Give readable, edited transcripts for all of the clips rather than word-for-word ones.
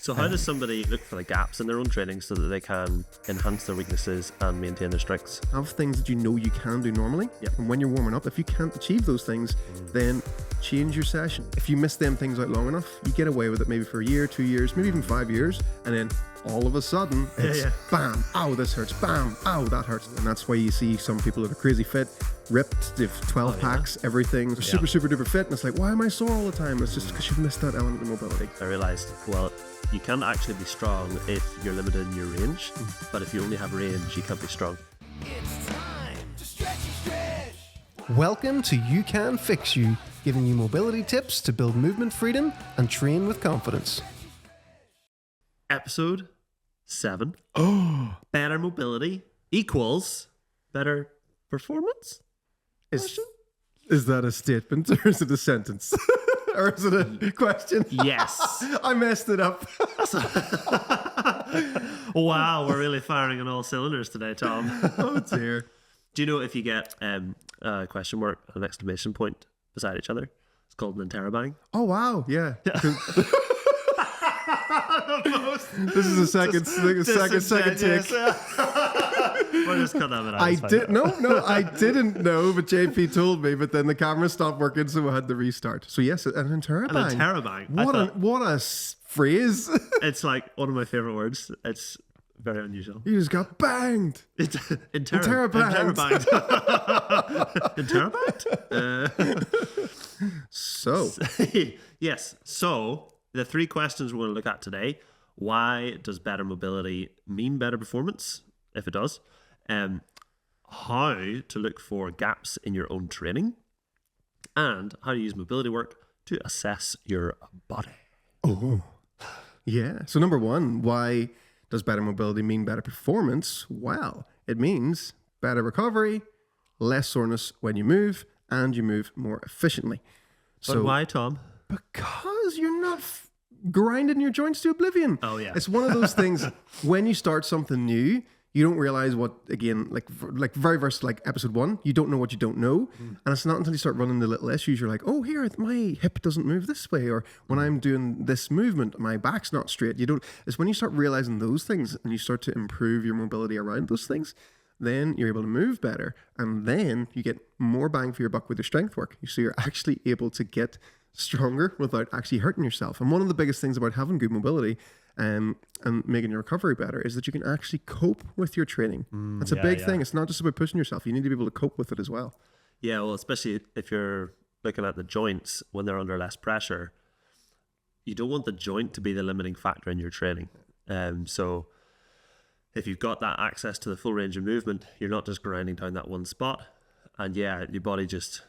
So how does somebody look for the gaps in their own training so that they can enhance their weaknesses and maintain their strengths? Have things that you know you can do normally. Yep. And when you're warming up, if you can't achieve those things, then change your session. If you miss them things out long enough, you get away with it maybe for a year, 2 years, maybe even 5 years, and then all of a sudden it's bam, ow, this hurts, bam, ow, that hurts. And that's why you see some people that are crazy fit, ripped, they've 12 packs, everything, they're super duper fit, and it's like, why am I sore all the time? It's just because you've missed that element of mobility. I realised, well, you can't actually be strong if you're limited in your range, but if you only have range, you can't be strong. It's time to stretch and stretch. Welcome to You Can Fix You, giving you mobility tips to build movement freedom and train with confidence. Episode 7. Better mobility equals better performance? Is that a statement or is it a sentence? Or is it a question? Yes. I messed it up. Wow, we're really firing on all cylinders today, Tom. Oh dear. Do you know if you get a question mark and an exclamation point beside each other, it's called an interrobang? Oh wow, yeah. This is a second take. We'll just cut that bit out. I didn't know, but JP told me, but then the camera stopped working, so I had to restart. So yes, an interrobang. An interrobang. What a phrase. It's like one of my favorite words. It's very unusual. You just got banged. Interrobanged. So yes. So the 3 questions we're going to look at today. Why does better mobility mean better performance? If it does. How to look for gaps in your own training. And how to use mobility work to assess your body. Oh, yeah. So number 1, why does better mobility mean better performance? Well, it means better recovery, less soreness when you move, and you move more efficiently. But why, Tom? Because you're not grinding your joints to oblivion. Oh, yeah. It's one of those things, when you start something new, you don't realize what, again, like very verse, like episode 1, you don't know what you don't know. And it's not until you start running the little issues, you're like, oh, here, my hip doesn't move this way. Or when I'm doing this movement, my back's not straight. It's when you start realizing those things and you start to improve your mobility around those things, then you're able to move better. And then you get more bang for your buck with your strength work. So you're actually able to get stronger without actually hurting yourself. And one of the biggest things about having good mobility and making your recovery better is that you can actually cope with your training. That's a big thing. It's not just about pushing yourself. You need to be able to cope with it as well. Yeah, well, especially if you're looking at the joints when they're under less pressure, you don't want the joint to be the limiting factor in your training. So if you've got that access to the full range of movement, you're not just grinding down that one spot. And yeah, your body just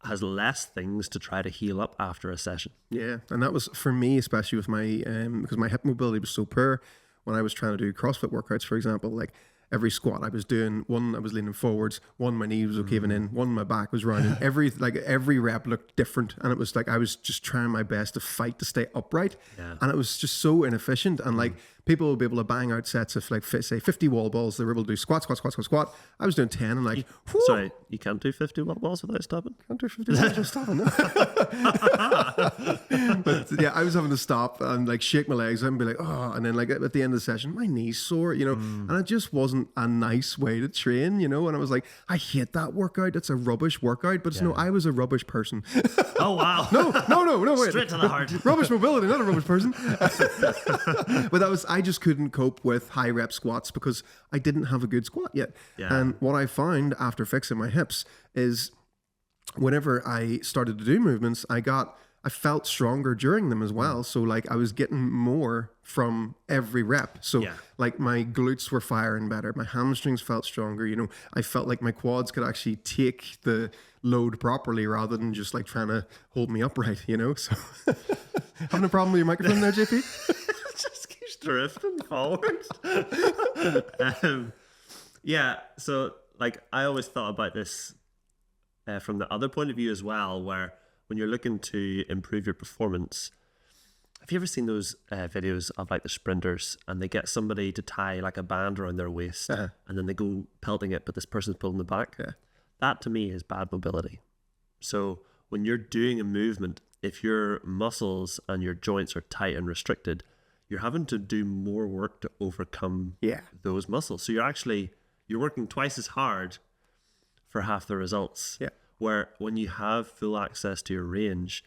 has less things to try to heal up after a session. Yeah, and that was for me, especially with my because my hip mobility was so poor when I was trying to do CrossFit workouts, for example. Like every squat I was doing, one I was leaning forwards, one my knee was caving in, one my back was rounding. Every rep looked different, and it was like I was just trying my best to fight to stay upright, and it was just so inefficient. And like people will be able to bang out sets of like say 50 wall balls. They were able to do squat. I was doing 10 and like, sorry, you can't do 50 wall balls without stopping? Can't do 50 balls without stopping. But yeah, I was having to stop and like shake my legs and be like, oh, and then like at the end of the session, my knee's sore, and it just wasn't a nice way to train, and I was like, I hate that workout. It's a rubbish workout, but no, I was a rubbish person. Oh, wow. No, wait. Straight to the heart. Rubbish mobility, not a rubbish person. But I just couldn't cope with high rep squats because I didn't have a good squat yet. Yeah. And what I found after fixing my hips is whenever I started to do movements, I felt stronger during them as well. So like I was getting more from every rep. So like my glutes were firing better. My hamstrings felt stronger. I felt like my quads could actually take the load properly rather than just like trying to hold me upright, So having a problem with your microphone there, JP? Just keeps drifting forwards. So like I always thought about this from the other point of view as well, where when you're looking to improve your performance, have you ever seen those videos of like the sprinters and they get somebody to tie like a band around their waist and then they go pelting it, but this person's pulling the back? That to me is bad mobility. So when you're doing a movement, if your muscles and your joints are tight and restricted, you're having to do more work to overcome Yeah. those muscles. So you're working twice as hard for half the results. Yeah. Where when you have full access to your range,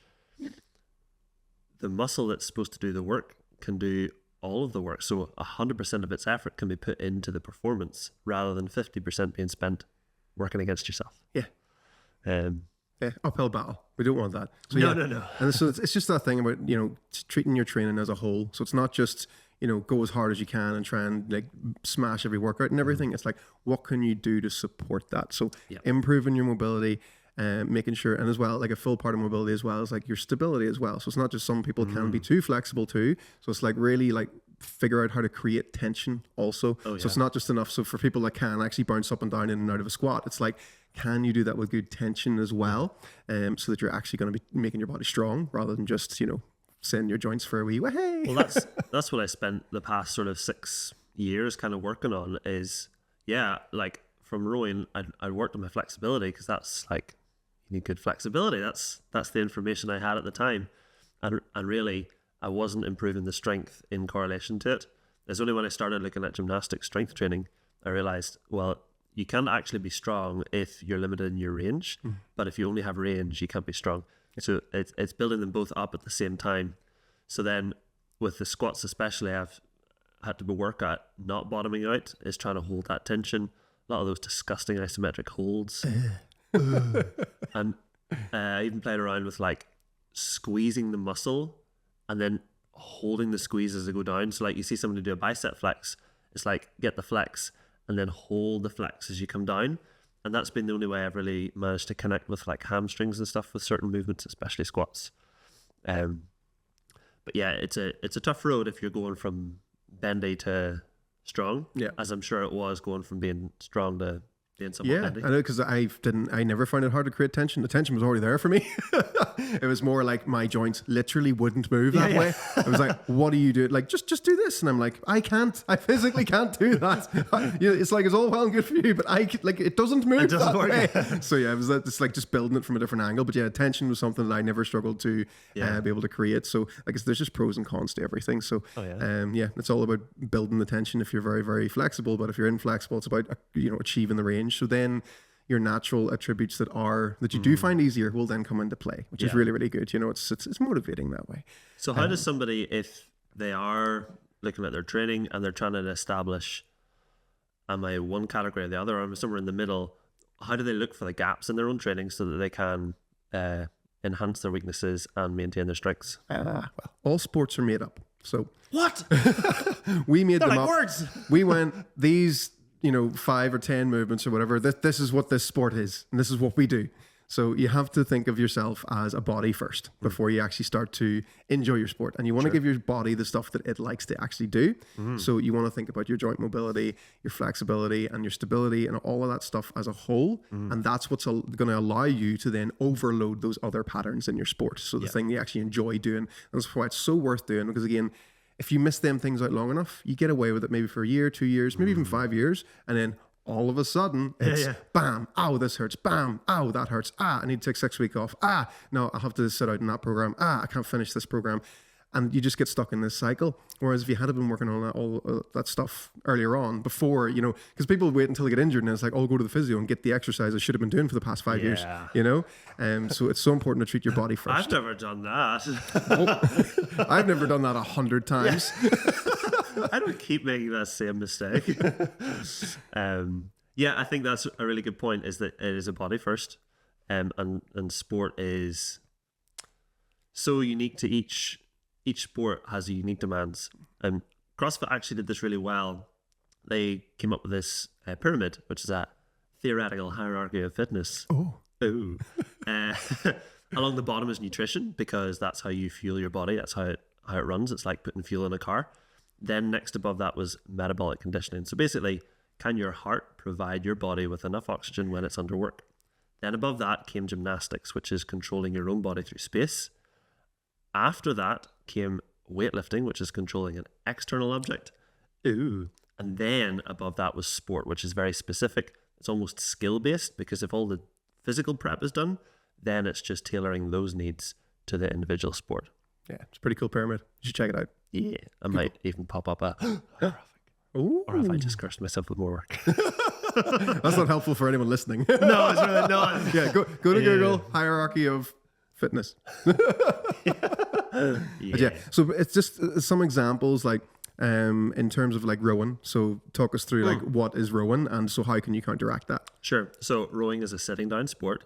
the muscle that's supposed to do the work can do all of the work. So 100% of its effort can be put into the performance rather than 50% being spent working against yourself. Yeah. Um, Yeah, uphill battle. We don't want that. So No. And so it's just that thing about, treating your training as a whole. So it's not just, go as hard as you can and try and like smash every workout and everything. It's like, what can you do to support that? So improving your mobility, making sure, and as well, like a full part of mobility as well is like your stability as well. So it's not just some people can be too flexible too. So it's like really like figure out how to create tension also. So it's not just enough. So for people that can actually bounce up and down in and out of a squat, it's like, can you do that with good tension as well? So that you're actually going to be making your body strong rather than just, send your joints for a wee way. Well, that's what I spent the past sort of 6 years kind of working on is, like from rowing, I worked on my flexibility because that's like, you need good flexibility. That's the information I had at the time. And really, I wasn't improving the strength in correlation to it. It's only when I started looking at gymnastics strength training, I realized, well, you can't actually be strong if you're limited in your range. But if you only have range, you can't be strong. So it's building them both up at the same time. So then with the squats especially, I've had to work at not bottoming out, is trying to hold that tension. A lot of those disgusting isometric holds. And I even played around with like squeezing the muscle and then holding the squeeze as they go down. So like you see somebody do a bicep flex, it's like get the flex and then hold the flex as you come down. And that's been the only way I've really managed to connect with like hamstrings and stuff with certain movements, especially squats. But yeah, it's a tough road if you're going from bendy to strong. Yeah, as I'm sure it was going from being strong to being somewhat bendy. I know, because I never found it hard to create tension. The tension was already there for me. It was more like my joints literally wouldn't move that way. I was like, what do you do? Like, just do this. And I'm like, I physically can't do that. It's like, it's all well and good for you, but it doesn't move that way. So yeah, it was it's like just building it from a different angle. But yeah, tension was something that I never struggled to be able to create. So like, there's just pros and cons to everything. So it's all about building the tension if you're very, very flexible. But if you're inflexible, it's about, achieving the range. So then your natural attributes that you do find easier will then come into play, which is really, really good. It's motivating that way. So how does somebody, if they are looking at their training and they're trying to establish, am I one category or the other, or am I somewhere in the middle, how do they look for the gaps in their own training so that they can enhance their weaknesses and maintain their strengths? Well, all sports are made up. So what? We made them like up. Words. We went, these 5 or 10 movements or whatever, this is what this sport is, and this is what we do. So you have to think of yourself as a body first before you actually start to enjoy your sport. And you want to give your body the stuff that it likes to actually do. So you want to think about your joint mobility, your flexibility, and your stability, and all of that stuff as a whole. And that's what's going to allow you to then overload those other patterns in your sport. So the thing you actually enjoy doing. And that's why it's so worth doing, because again, if you miss them things out long enough, you get away with it maybe for a year, 2 years, maybe even 5 years. And then all of a sudden it's bam, ow, this hurts, bam, ow, that hurts, I need to take 6 weeks off, no, I have to sit out in that program, I can't finish this program. And you just get stuck in this cycle. Whereas if you had been working on all that stuff earlier on before, because people wait until they get injured and it's like, go to the physio and get the exercise I should have been doing for the past 5 years, so it's so important to treat your body first. I've never done that. I've never done that 100 times. I don't keep making that same mistake. I think that's a really good point, is that it is a body first, and sport is so unique to each sport has unique demands. CrossFit actually did this really well. They came up with this pyramid, which is a theoretical hierarchy of fitness. Along the bottom is nutrition, because that's how you fuel your body. That's how it runs. It's like putting fuel in a car. Then next above that was metabolic conditioning. So basically, can your heart provide your body with enough oxygen when it's under work? Then above that came gymnastics, which is controlling your own body through space. After that came weightlifting, which is controlling an external object. And then above that was sport, which is very specific. It's almost skill-based, because if all the physical prep is done, then it's just tailoring those needs to the individual sport. Yeah, it's a pretty cool pyramid. You should check it out. Yeah, I might even pop up a Ooh. or have I just cursed myself with more work? That's not helpful for anyone listening. No, it's really not. Yeah, go to Google hierarchy of fitness. But yeah, so it's just some examples like in terms of like rowing. So talk us through like what is rowing, and so how can you counteract that? Sure. So rowing is a sitting down sport,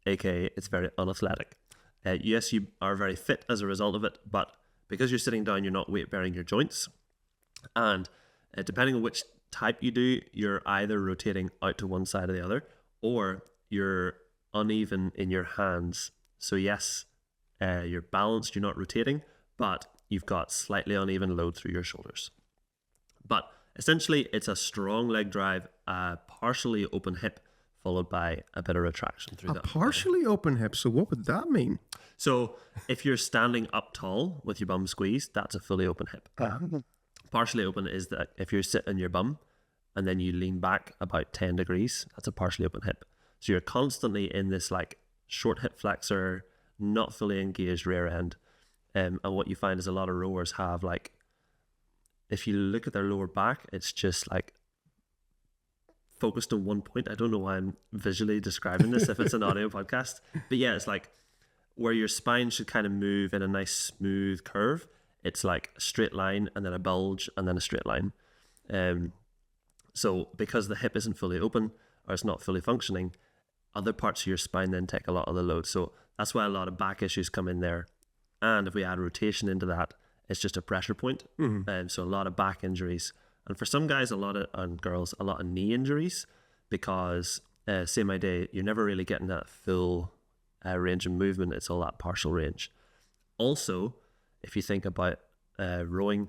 aka it's very unathletic. Yes, you are very fit as a result of it, but because you're sitting down, you're not weight bearing your joints, and depending on which type you do, you're either rotating out to one side or the other, or you're uneven in your hands. So yes, you're balanced, you're not rotating, but you've got slightly uneven load through your shoulders. But essentially, it's a strong leg drive, a partially open hip, followed by a bit of retraction through A that. partially open hip. So what would that mean? So if you're standing up tall with your bum squeezed, that's a fully open hip. Partially open is that if you're sitting on your bum and then you lean back about 10 degrees, that's a partially open hip. So you're constantly in this like short hip flexor, not fully engaged rear end. And what you find is a lot of rowers have like, if you look at their lower back, it's just like focused on one point. I don't know why I'm visually describing this if it's an audio podcast, but yeah, it's like where your spine should kind of move in a nice smooth curve. It's like a straight line and then a bulge and then a straight line. So because the hip isn't fully open or it's not fully functioning, other parts of your spine then take a lot of the load. So that's why a lot of back issues come in there. And if we add rotation into that, it's just a pressure point. So a lot of back injuries. And for some guys, and girls, a lot of knee injuries because same idea, you're never really getting that full range of movement. It's all that partial range. Also, if you think about rowing,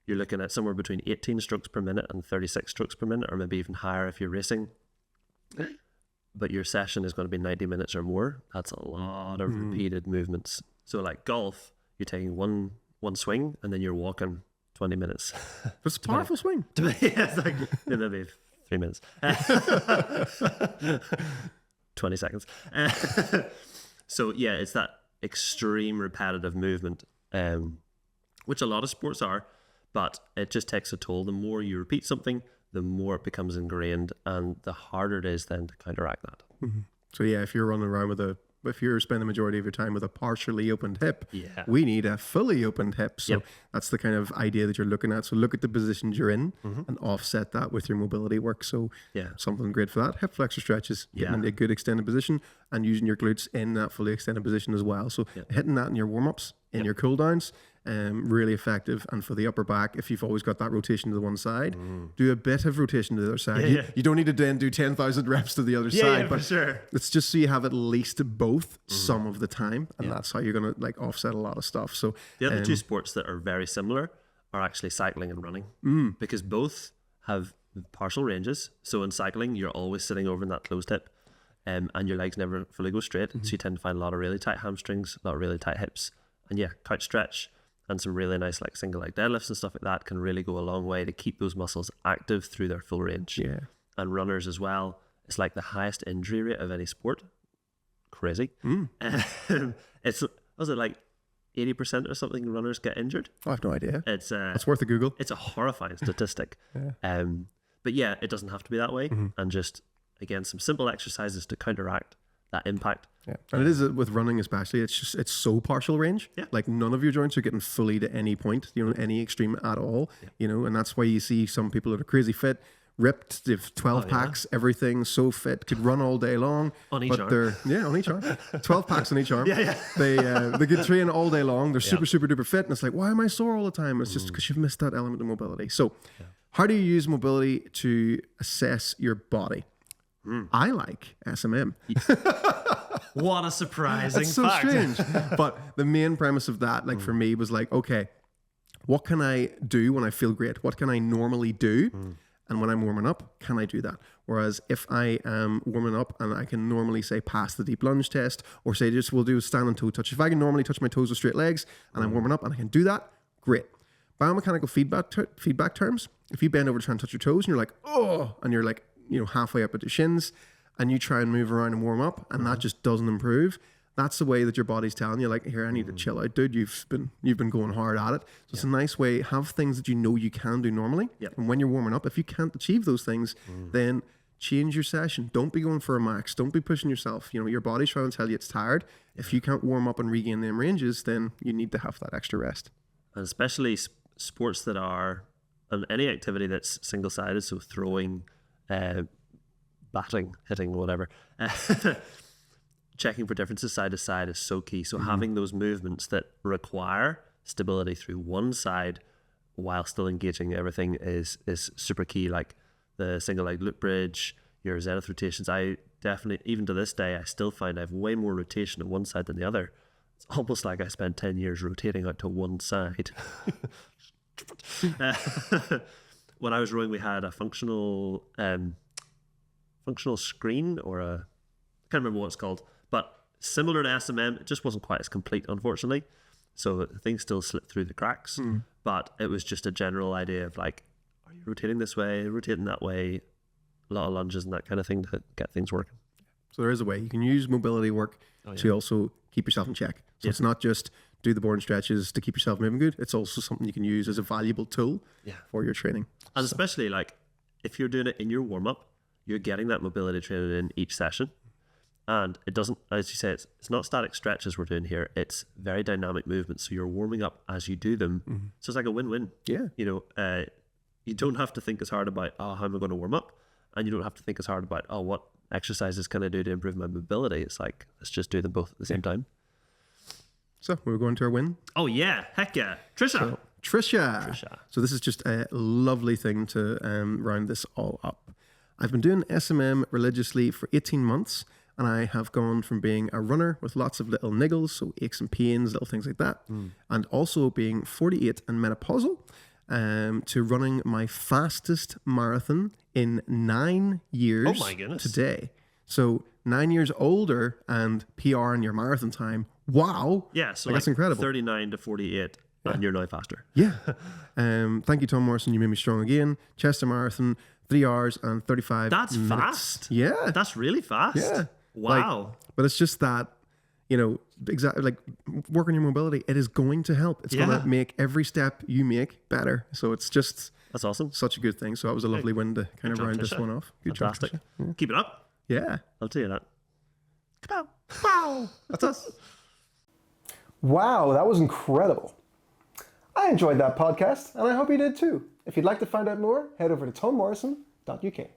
you're looking at somewhere between 18 strokes per minute and 36 strokes per minute, or maybe even higher if you're racing. But your session is going to be 90 minutes or more. That's a lot of repeated movements. So like golf, you're taking one swing and then you're walking 20 minutes. It's a powerful swing. Yeah, it's like maybe 3 minutes. 20 seconds. So yeah, it's that extreme repetitive movement, which a lot of sports are, but it just takes a toll. The more you repeat something, the more it becomes ingrained, and the harder it is then to counteract that. So yeah, if you're running around if you're spending the majority of your time with a partially opened hip, Yeah. we need a fully opened hip. So Yep. that's the kind of idea that you're looking at. So look at the positions you're in and offset that with your mobility work. So Yeah. something great for that. Hip flexor stretches, getting Yeah. into a good extended position and using your glutes in that fully extended position as well. So hitting that in your warm-ups, in your cool downs, really effective. And for the upper back, if you've always got that rotation to the one side, do a bit of rotation to the other side. You don't need to then do 10,000 reps to the other side, but sure. it's just so you have at least both some of the time, and that's how you're gonna like offset a lot of stuff. So The other two sports that are very similar are actually cycling and running, because both have partial ranges. So in cycling, you're always sitting over in that closed hip, and your legs never fully go straight. So you tend to find a lot of really tight hamstrings, a lot of really tight hips, and yeah, couch stretch and some really nice like single leg deadlifts and stuff like that can really go a long way to keep those muscles active through their full range. yeah, And runners as well, it's like the highest injury rate of any sport. Crazy. Was it like 80% or something runners get injured? I have no idea. It's That's worth a Google. it's a horrifying statistic. But yeah, it doesn't have to be that way. And just again, some simple exercises to counteract that impact. Yeah, and it is with running especially. It's so partial range. Yeah. Like none of your joints are getting fully to any point. Any extreme at all. And that's why you see some people that are crazy fit, ripped, they've 12 packs, everything, so fit, could run all day long. On each arm. On each arm. 12 packs on each arm. Yeah. They could train all day long. They're super duper fit, and it's like, why am I sore all the time? It's just because you've missed that element of mobility. So, how do you use mobility to assess your body? I like SMM. What a surprising It's so strange. But the main premise of that, like for me, was like, okay, what can I do when I feel great? What can I normally do? And when I'm warming up, can I do that? Whereas if I am warming up and I can normally say pass the deep lunge test, or say just we'll do a stand and toe touch. If I can normally touch my toes with straight legs and I'm warming up and I can do that, great. Biomechanical feedback terms, if you bend over to try and touch your toes and you're like, oh, and you're like, halfway up at the shins, and you try and move around and warm up and that just doesn't improve, That's the way that your body's telling you, like, here, I need to chill out, dude. You've been going hard at it. So it's a nice way. Have things that you know you can do normally. Yep. And when you're warming up, if you can't achieve those things, then change your session. Don't be going for a max. Don't be pushing yourself. You know, your body's trying to tell you it's tired. If you can't warm up and regain them ranges, then you need to have that extra rest. And especially sports that are, and any activity that's single-sided, so throwing, batting, hitting, whatever, checking for differences side to side is so key. So having those movements that require stability through one side while still engaging everything is super key. Like the single leg loop bridge, your zenith rotations. I definitely, even to this day, I still find I have way more rotation on one side than the other. It's almost like I spent 10 years rotating out to one side. When I was rowing, we had a functional screen, or I can't remember what it's called, but similar to SMM, it just wasn't quite as complete, unfortunately. So things still slipped through the cracks, but it was just a general idea of like, are you rotating this way, rotating that way, a lot of lunges and that kind of thing to get things working. So there is a way. You can use mobility work to also keep yourself in check. So it's not just do the boring stretches to keep yourself moving good. It's also something you can use as a valuable tool for your training. And especially like if you're doing it in your warm-up, you're getting that mobility training in each session. And it doesn't, as you say, it's not static stretches we're doing here. It's very dynamic movements. So you're warming up as you do them. So it's like a win-win. Yeah. You know, you don't have to think as hard about, how am I going to warm up? And you don't have to think as hard about, what exercises can I do to improve my mobility? It's like, let's just do them both at the same time. So we're going to our win. Oh yeah, heck yeah. Trisha. Trisha. So this is just a lovely thing to round this all up. I've been doing SMM religiously for 18 months, and I have gone from being a runner with lots of little niggles, so aches and pains, little things like that, and also being 48 and menopausal, to running my fastest marathon in 9 years. Oh my goodness. Today. So 9 years older and PR in your marathon time. Wow. Yeah, so like, that's incredible. 39 to 48, and you're now faster. Yeah. Thank you, Tom Morrison. You made me strong again. Chester Marathon, 3 hours and 35 That's minutes. fast. Yeah. That's really fast. Yeah. Wow. But it's just that, you know, exactly like working your mobility, it is going to help. It's going to make every step you make better. So it's just That's awesome. such a good thing. So that was a lovely win to kind of job, round this Tricia. one off. Good Fantastic. job, Tricia. Keep it up. Yeah. I'll tell you that. Wow. That's us. Wow, that was incredible. I enjoyed that podcast, and I hope you did too. If you'd like to find out more, head over to tommorrison.uk.